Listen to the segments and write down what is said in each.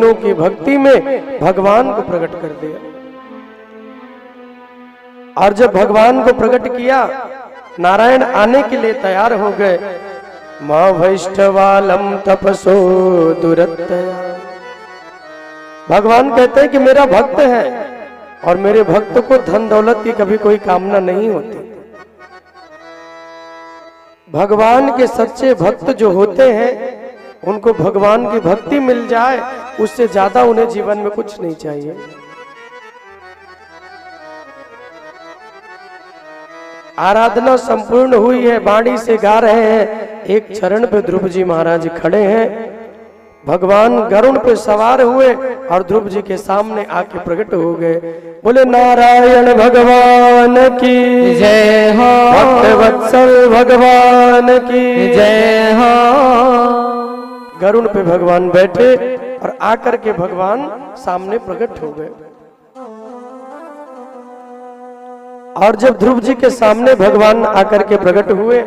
महीनों की भक्ति में भगवान को प्रकट कर दिया। और जब भगवान को प्रकट किया, नारायण आने के लिए तैयार हो गए। मां वैष्णवालम तपसो दुरत्तया। भगवान कहते हैं कि मेरा भक्त है और मेरे भक्त को धन दौलत की कभी कोई कामना नहीं होती। भगवान के सच्चे भक्त जो होते हैं उनको भगवान की भक्ति मिल जाए, उससे ज्यादा उन्हें जीवन में कुछ नहीं चाहिए। आराधना संपूर्ण हुई है, वाणी से गा रहे हैं। एक चरण पे ध्रुव जी महाराज खड़े हैं। भगवान गरुड़ पे सवार हुए और ध्रुव जी के सामने आके प्रकट हो गए। बोले नारायण भगवान की जय हो, भक्त वत्सल भगवान की जय हो। गरुड़ पे भगवान बैठे और आकर के भगवान सामने प्रकट हो गए। और जब ध्रुव जी के सामने भगवान आकर के प्रकट हुए,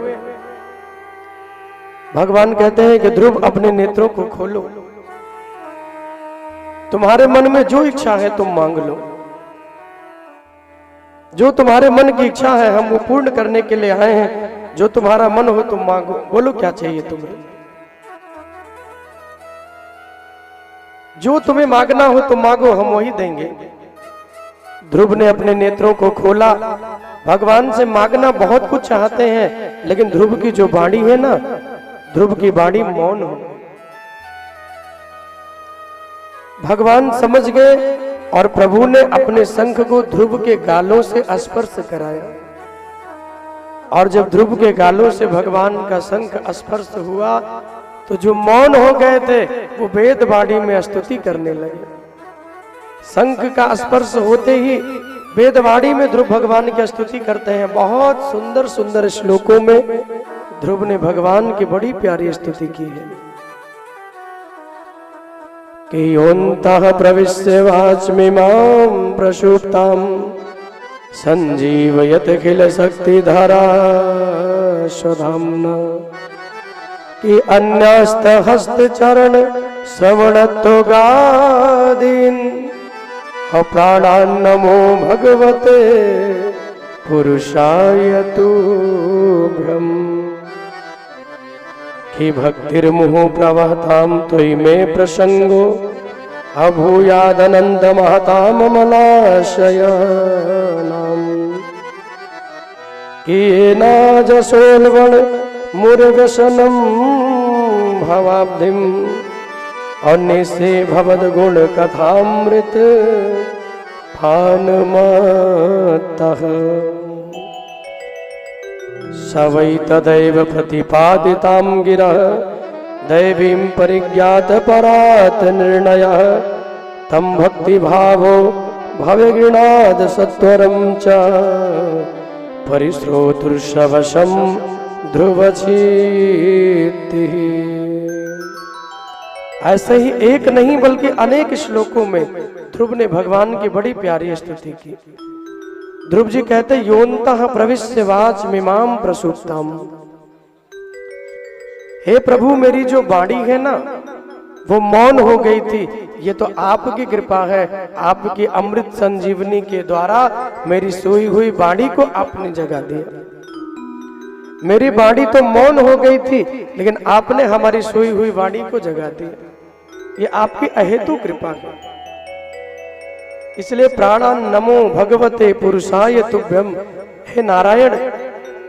भगवान कहते हैं कि ध्रुव अपने नेत्रों को खोलो, तुम्हारे मन में जो इच्छा है तुम मांग लो। जो तुम्हारे मन की इच्छा है हम वो पूर्ण करने के लिए आए हैं। जो तुम्हारा मन हो तुम मांगो, बोलो क्या चाहिए तुम्हें। जो तुम्हें मांगना हो तुम मांगो, हम वही देंगे। ध्रुव ने अपने नेत्रों को खोला। भगवान से मांगना बहुत कुछ चाहते हैं, लेकिन ध्रुव की जो वाणी है ना, ध्रुव की वाणी मौन हो। भगवान समझ गए और प्रभु ने अपने शंख को ध्रुव के गालों से स्पर्श कराया। और जब ध्रुव के गालों से भगवान का शंख स्पर्श हुआ तो जो मौन हो गए थे वो वेद वाणी में स्तुति करने लगे। शंख का स्पर्श होते ही वेदवाणी में ध्रुव भगवान की स्तुति करते हैं। बहुत सुंदर सुंदर श्लोकों में ध्रुव ने भगवान की बड़ी प्यारी स्तुति की है कि योऽन्तः प्रविश्य वाचमिमां प्रसुप्तां संजीवयत् किल शक्तिधरा स्वधाम्ना कि अन्यस्त हस्त चरण श्रवणत्व गादीन् प्राणान् नमो भगवते पुरुषाय तुभ्यम् कि भक्तिर्मुहुः प्रवहतां त्वयि मे प्रसंगो अभूयादनंत महतां मलाशयानाम् कि येनाजसोल्बण मुरगसनं भवाब्धिम् अन्यसे भवद्गुण कथामृत फानमतः स वै तदैव प्रतिपादितां गिरः दैवीं परिज्ञात परात् निर्णयः तं भक्तिभावो भवगृणाद सत्वरं च परिश्रोतुर्षवशं ध्रुवचीतिः। ऐसे ही एक नहीं बल्कि अनेक श्लोकों में ध्रुव ने भगवान की बड़ी प्यारी स्तुति की। ध्रुव जी कहते योऽन्तः प्रविश्य वाचमिमां प्रसुप्तां। हे प्रभु मेरी जो वाणी है ना वो मौन हो गई थी। ये तो आपकी कृपा है, आपकी अमृत संजीवनी के द्वारा मेरी सोई हुई वाणी को आपने जगा दिया। मेरी वाणी तो मौन हो गई थी लेकिन आपने हमारी सोई हुई वाणी को जगा दिया। ये आपकी अहेतु कृपा है। इसलिए प्राणान् नमो भगवते पुरुषाय तुभ्यम्। हे नारायण,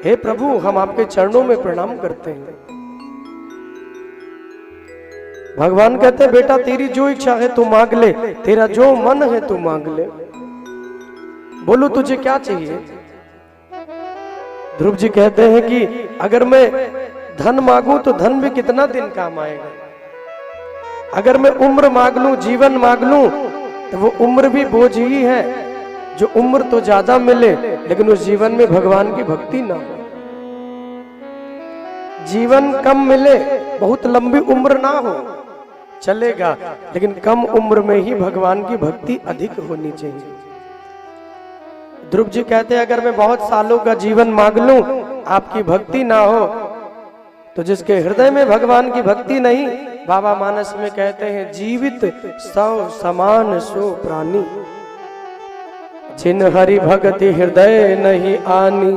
हे प्रभु, हम आपके चरणों में प्रणाम करते हैं। भगवान कहते हैं बेटा तेरी जो इच्छा है तू मांग ले, तेरा जो मन है तू मांग ले। बोलो तुझे क्या चाहिए। ध्रुव जी कहते हैं कि अगर मैं धन मांगू तो धन भी कितना दिन काम आएगा। अगर मैं उम्र मांग लूं, जीवन मांग लूं, तो वो उम्र भी बोझ ही है। जो उम्र तो ज्यादा मिले लेकिन उस जीवन में भगवान की भक्ति ना हो। जीवन कम मिले, बहुत लंबी उम्र ना हो, चलेगा, लेकिन कम उम्र में ही भगवान की भक्ति अधिक होनी चाहिए। ध्रुव जी कहते हैं अगर मैं बहुत सालों का जीवन मांग लूं, आपकी भक्ति ना हो, तो जिसके हृदय में भगवान की भक्ति नहीं बाबा मानस में कहते हैं, जीवित सौ समान सो प्राणी, जिन हरि भक्ति हृदय नहीं आनी।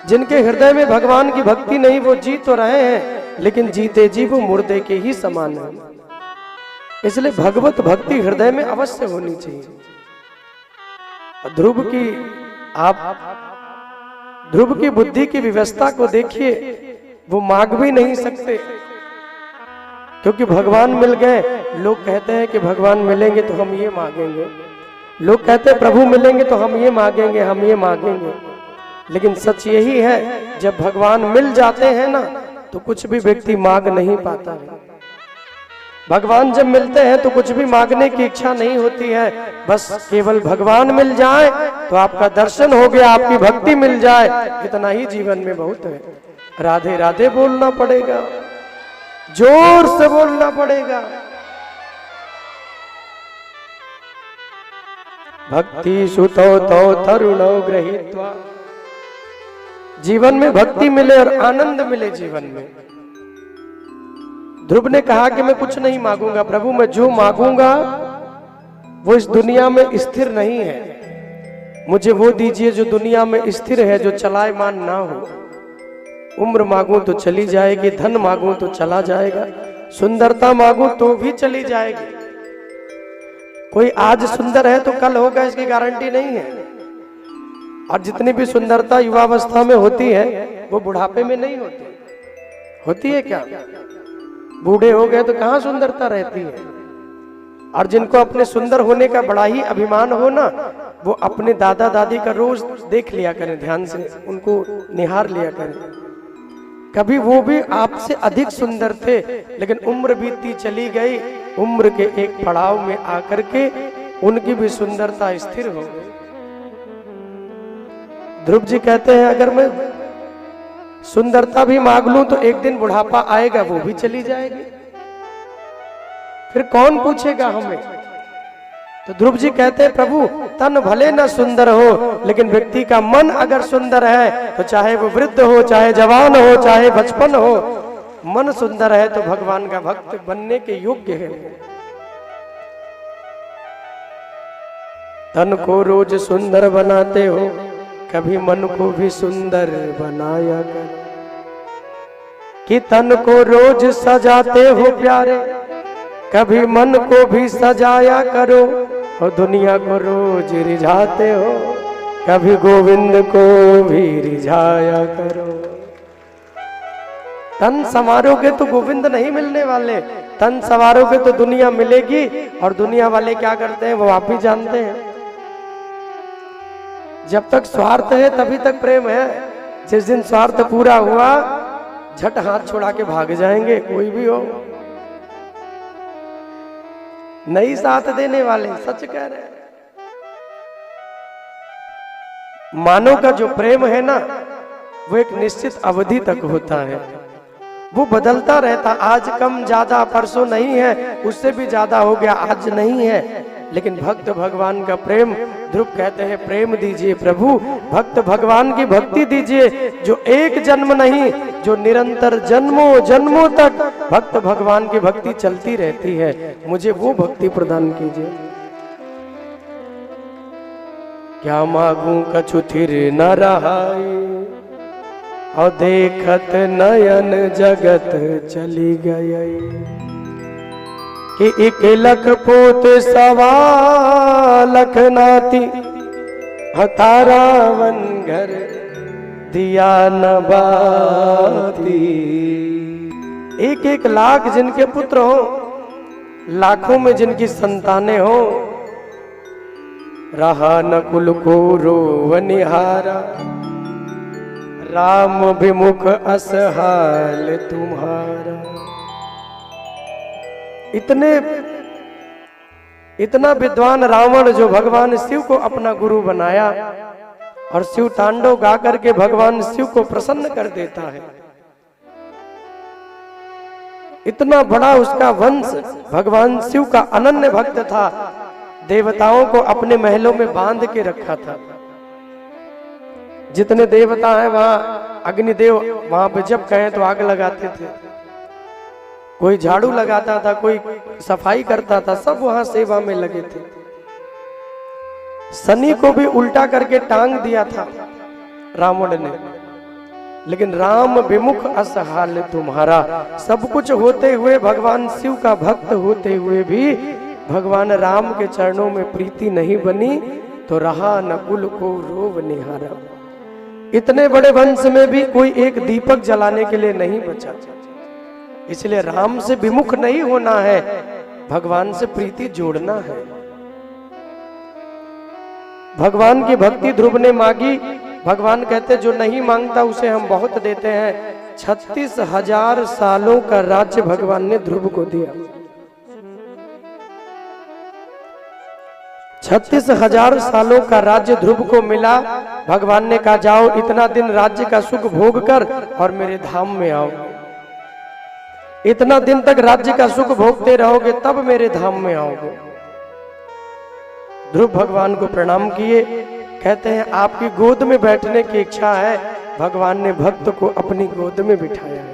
जिनके हृदय में भगवान की भक्ति नहीं, वो जी तो रहे हैं लेकिन जीते जी वो मुर्दे के ही समान है। इसलिए भगवत भक्ति हृदय में अवश्य होनी चाहिए। ध्रुव की बुद्धि की व्यवस्था को देखिए, वो मांग भी नहीं सकते क्योंकि भगवान मिल गए। लोग कहते हैं कि भगवान मिलेंगे तो हम ये मांगेंगे, लोग कहते हैं प्रभु मिलेंगे तो हम ये मांगेंगे, हम ये मांगेंगे। लेकिन सच यही है, जब भगवान मिल जाते हैं ना तो कुछ भी व्यक्ति मांग नहीं पाता है। भगवान जब मिलते हैं तो कुछ भी मांगने की इच्छा नहीं होती है, बस केवल भगवान मिल जाए तो आपका दर्शन हो गया, आपकी भक्ति मिल जाए, इतना ही जीवन में बहुत है। राधे राधे बोलना पड़ेगा, जोर से बोलना पड़ेगा। भक्ति सुतो तो तरुणो गृहीत्वा, जीवन में भक्ति मिले और आनंद मिले जीवन में। ध्रुव ने कहा कि मैं कुछ नहीं मांगूंगा प्रभु, मैं जो मांगूंगा वो इस दुनिया में स्थिर नहीं है। मुझे वो दीजिए जो दुनिया में स्थिर है, जो चलायमान ना हो। उम्र मांगू तो चली जाएगी, धन मांगू तो चला जाएगा, सुंदरता मांगू तो भी चली जाएगी। कोई आज सुंदर है तो कल होगा, इसकी गारंटी नहीं है। और जितनी भी सुंदरता युवावस्था में होती है वो बुढ़ापे में नहीं होती है क्या? बूढ़े हो गए तो कहाँ सुंदरता रहती है। और जिनको अपने सुंदर होने का बड़ा ही अभिमान हो ना, वो अपने दादा दादी का रोज देख लिया करें, ध्यान से उनको निहार लिया करें। कभी वो भी आपसे अधिक सुंदर थे, लेकिन उम्र बीतती चली गई, उम्र के एक पड़ाव में आकर के उनकी भी सुंदरता स्थिर हो गई। ध्रुव जी कहते हैं, अगर मैं सुंदरता भी मांग लूं तो एक दिन बुढ़ापा आएगा, वो भी चली जाएगी, फिर कौन पूछेगा हमें। तो ध्रुव जी कहते हैं, प्रभु तन भले न सुंदर हो, लेकिन व्यक्ति का मन अगर सुंदर है तो चाहे वो वृद्ध हो, चाहे जवान हो, चाहे बचपन हो, मन सुंदर है तो भगवान का भक्त बनने के योग्य है। तन को रोज सुंदर बनाते हो, कभी मन को भी सुंदर बनाया कर। कि तन को रोज सजाते हो प्यारे, कभी मन को भी सजाया करो। और दुनिया को रोज रिझाते हो, कभी गोविंद को भी रिझाया करो। तन संवारोगे तो गोविंद नहीं मिलने वाले, तन संवारोगे तो दुनिया मिलेगी। और दुनिया वाले क्या करते हैं वो आप भी जानते हैं। जब तक स्वार्थ है तभी तक प्रेम है, जिस दिन स्वार्थ पूरा हुआ झट हाथ छोड़ा के भाग जाएंगे, कोई भी हो। नहीं साथ देने वाले, सच कह रहे हैं। मानव का जो प्रेम है ना, वो एक निश्चित अवधि तक होता है, वो बदलता रहता। आज कम ज्यादा, परसों नहीं है, उससे भी ज्यादा हो गया, आज नहीं है। लेकिन भक्त भगवान का प्रेम, ध्रुव कहते हैं प्रेम दीजिए प्रभु, भक्त भगवान की भक्ति दीजिए, जो एक जन्म नहीं, जो निरंतर जन्मों जन्मों तक भक्त भगवान की भक्ति चलती रहती है। मुझे वो भक्ति प्रदान कीजिए। क्या मांगू कछु थिर न रहाई, और देखत नयन जगत चली गई। कि एक लख पोत सवा लख नाती, हतारावन घर दिया न बाती। एक एक लाख जिनके पुत्र हो, लाखों में जिनकी संतानें हो, रहा न कुल को रोवनिहारा, राम विमुख असहाल तुम्हारा। इतना विद्वान रावण जो भगवान शिव को अपना गुरु बनाया और शिव तांडव गा करके भगवान शिव को प्रसन्न कर देता है। इतना बड़ा उसका वंश, भगवान शिव का अनन्य भक्त था, देवताओं को अपने महलों में बांध के रखा था। जितने देवता हैं वहां अग्निदेव वहां पे जब कहें तो आग लगाते थे। कोई झाड़ू लगाता था, कोई सफाई करता था, सब वहां सेवा में लगे थे। शनि को भी उल्टा करके टांग दिया था रावण ने, लेकिन राम विमुख असहाल तुम्हारा। सब कुछ होते हुए, भगवान शिव का भक्त होते हुए भी भगवान राम के चरणों में प्रीति नहीं बनी, तो रहा नकुल को रोव निहारा। इतने बड़े वंश में भी कोई एक दीपक जलाने के लिए नहीं बचा। इसलिए राम से विमुख नहीं होना है, भगवान से प्रीति जोड़ना है। भगवान की भक्ति ध्रुव ने मांगी। भगवान कहते जो नहीं मांगता उसे हम बहुत देते हैं। 36,000 सालों का राज्य भगवान ने ध्रुव को दिया। 36,000 सालों का राज्य ध्रुव को मिला। भगवान ने कहा जाओ इतना दिन राज्य का सुख भोग कर और मेरे धाम में आओ। इतना दिन तक राज्य का सुख भोगते रहोगे तब मेरे धाम में आओगे। ध्रुव भगवान को प्रणाम किए। कहते हैं आपकी गोद में बैठने की इच्छा है। भगवान ने भक्त को अपनी गोद में बिठाया है।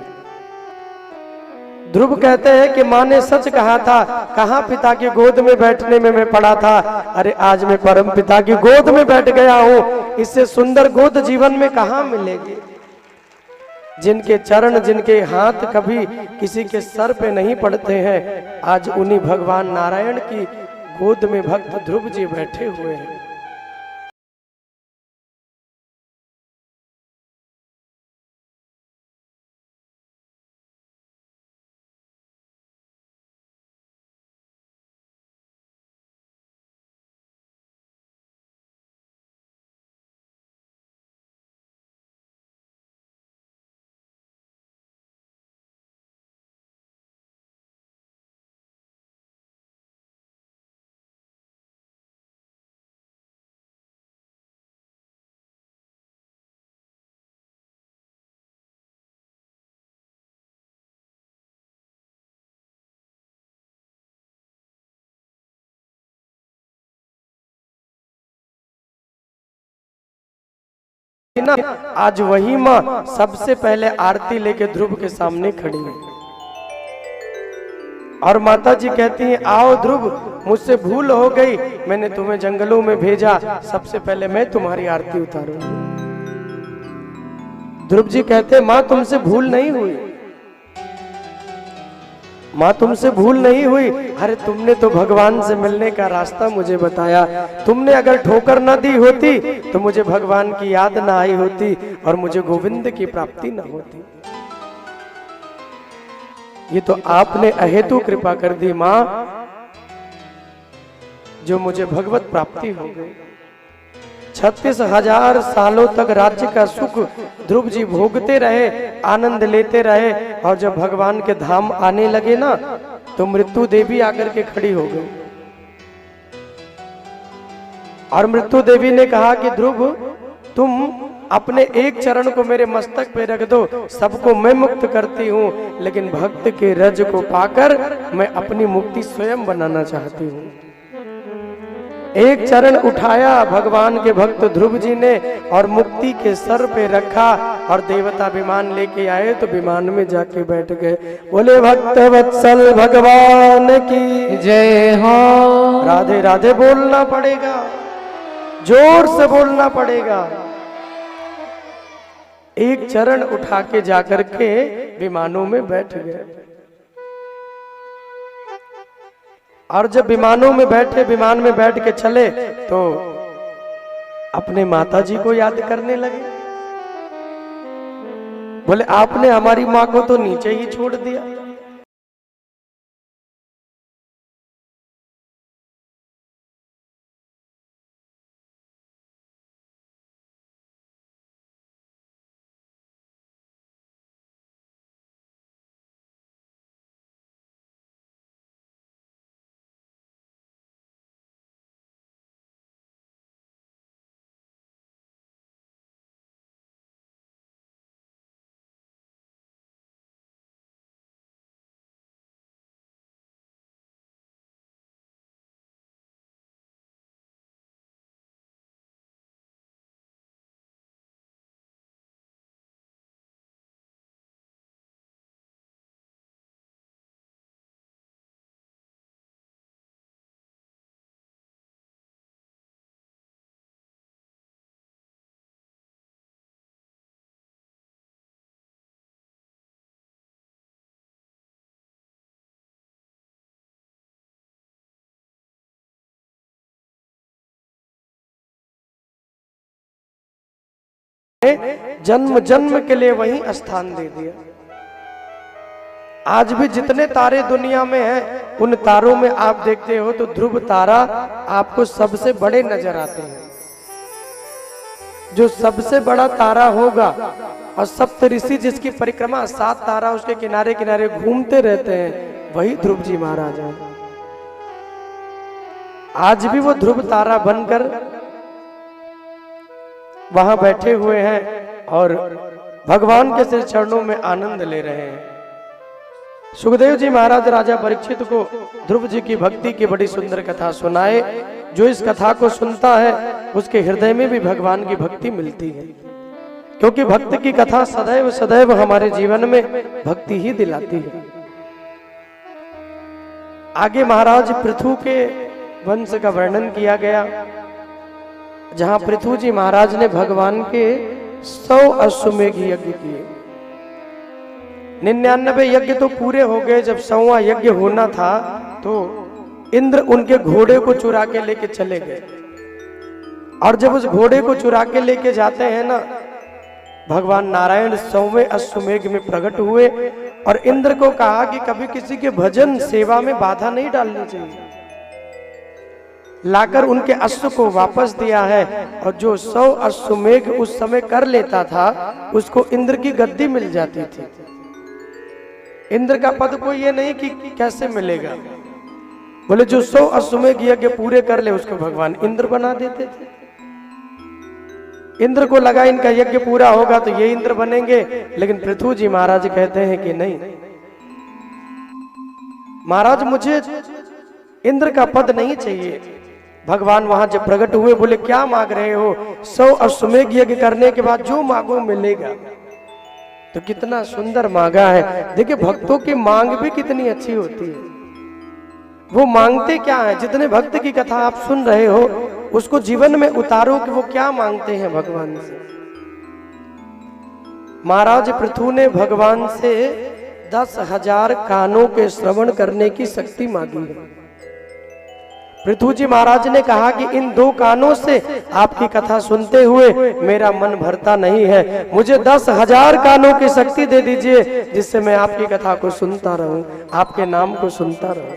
ध्रुव कहते हैं कि माँ ने सच कहा था, कहाँ पिता की गोद में बैठने में मैं पड़ा था। अरे आज मैं परम पिता की गोद में बैठ गया हूँ। इससे सुंदर गोद जीवन में कहाँ मिलेगी। जिनके चरण, जिनके हाथ कभी किसी के सर पे नहीं पड़ते हैं, आज उन्हीं भगवान नारायण की गोद में भक्त ध्रुव जी बैठे हुए हैं। ना आज वही माँ सबसे पहले आरती लेके ध्रुव के सामने खड़ी है। और माता जी कहती हैं आओ ध्रुव, मुझसे भूल हो गई, मैंने तुम्हें जंगलों में भेजा, सबसे पहले मैं तुम्हारी आरती उतारूंगी। ध्रुव जी कहते हैं माँ तुमसे भूल नहीं हुई, माँ तुमसे भूल नहीं हुई। अरे तुमने तो भगवान से मिलने का रास्ता मुझे बताया। तुमने अगर ठोकर न दी होती तो मुझे भगवान की याद ना आई होती और मुझे गोविंद की प्राप्ति न होती। ये तो आपने अहेतु कृपा कर दी माँ, जो मुझे भगवत प्राप्ति हो गई। 36,000 सालों तक राज्य का सुख ध्रुव जी भोगते रहे, आनंद लेते रहे। और जब भगवान के धाम आने लगे ना, तो मृत्यु देवी आकर के खड़ी हो गई। और मृत्यु देवी ने कहा कि ध्रुव तुम अपने एक चरण को मेरे मस्तक पे रख दो, सबको मैं मुक्त करती हूँ, लेकिन भक्त के रज को पाकर मैं अपनी मुक्ति स्वयं बनाना चाहती हूँ। एक चरण उठाया भगवान के भक्त ध्रुव जी ने और मुक्ति के सर पे रखा और देवता विमान लेके आए तो विमान में जाके बैठ गए। बोले भक्त वत्सल भगवान की जय हो। राधे राधे बोलना पड़ेगा, जोर से बोलना पड़ेगा। एक चरण उठा के जाकर के विमानों में बैठ गए। और जब विमानों में बैठे, विमान में बैठ के चले तो अपने माता जी को याद करने लगे। बोले आपने हमारी माँ को तो नीचे ही छोड़ दिया। जन्म जन्म के लिए वहीं स्थान दे दिया। आज भी जितने तारे दुनिया में हैं, उन तारों में आप देखते हो तो ध्रुव तारा आपको सबसे बड़े नजर आते हैं। जो सबसे बड़ा तारा होगा और सप्त ऋषि जिसकी परिक्रमा 7 तारा उसके किनारे किनारे घूमते रहते हैं, वही ध्रुव जी महाराज हैं। आज भी वो ध्रुव तारा बनकर वहां बैठे हुए हैं और भगवान के श्री चरणों में आनंद ले रहे हैं। सुखदेव जी महाराज राजा परीक्षित को ध्रुव जी की भक्ति की बड़ी सुंदर कथा सुनाए। जो इस कथा को सुनता है उसके हृदय में भी भगवान की भक्ति मिलती है, क्योंकि भक्त की कथा सदैव सदैव हमारे जीवन में भक्ति ही दिलाती है। आगे महाराज पृथु के वंश का वर्णन किया गया, जहां पृथु जी महाराज ने भगवान के 100 अश्वमेघ यज्ञ किए। 99 यज्ञ तो पूरे हो गए। जब 100वां यज्ञ होना था तो इंद्र उनके घोड़े को चुरा के लेके चले गए, और जब उस घोड़े को चुरा के लेके जाते हैं ना, भगवान नारायण 100वें अश्वमेघ में प्रकट हुए और इंद्र को कहा कि कभी किसी के भजन सेवा में बाधा नहीं डालनी चाहिए। लाकर उनके अश्व को वापस दिया है, और जो 100 अश्वमेघ उस समय कर लेता था उसको इंद्र की गद्दी मिल जाती थी। इंद्र का पद को ये नहीं कि कैसे मिलेगा, बोले जो 100 अश्वमेघ यज्ञ पूरे कर ले उसको भगवान इंद्र बना देते थे। इंद्र को लगा इनका यज्ञ पूरा होगा तो ये इंद्र बनेंगे, लेकिन पृथु जी महाराज कहते हैं कि नहीं महाराज, मुझे इंद्र का पद नहीं चाहिए। भगवान वहां जब प्रकट हुए बोले क्या मांग रहे हो? 100 अश्वमेघ यज्ञ करने के बाद जो मांगो मिलेगा। तो कितना सुंदर मांगा है। देखिए भक्तों की मांग भी कितनी अच्छी होती है। वो मांगते क्या है? जितने भक्त की कथा आप सुन रहे हो उसको जीवन में उतारो कि वो क्या मांगते हैं भगवान से। महाराज पृथु ने भगवान से 10,000 कानों के श्रवण करने की शक्ति मांगी है। पृथु जी महाराज ने कहा कि इन 2 कानों से आपकी कथा सुनते हुए मेरा मन भरता नहीं है, मुझे 10,000 कानों की शक्ति दे दीजिए जिससे मैं आपकी कथा को सुनता रहूं, आपके नाम को सुनता रहूं।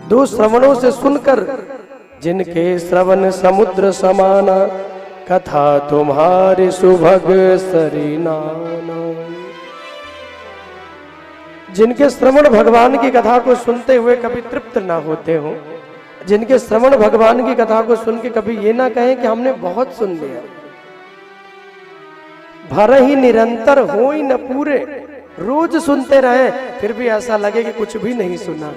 2 श्रवणों से सुनकर, जिनके श्रवण समुद्र समाना, कथा तुम्हारी सुभग सरीनाना। जिनके श्रवण भगवान की कथा को सुनते हुए कभी तृप्त ना होते हो, जिनके श्रवण भगवान की कथा को सुन के कभी ये ना कहें कि हमने बहुत सुन लिया, भर ही निरंतर हो ही न पूरे, रोज सुनते रहे फिर भी ऐसा लगे कि कुछ भी नहीं सुना।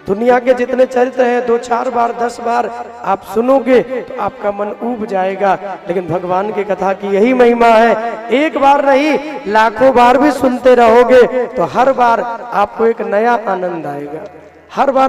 दुनिया के जितने चरित्र हैं 2-4 बार 10 बार आप सुनोगे तो आपका मन ऊब जाएगा, लेकिन भगवान की कथा की यही महिमा है। एक बार नहीं लाखों बार भी सुनते रहोगे तो हर बार आपको एक नया आनंद आएगा। हर बार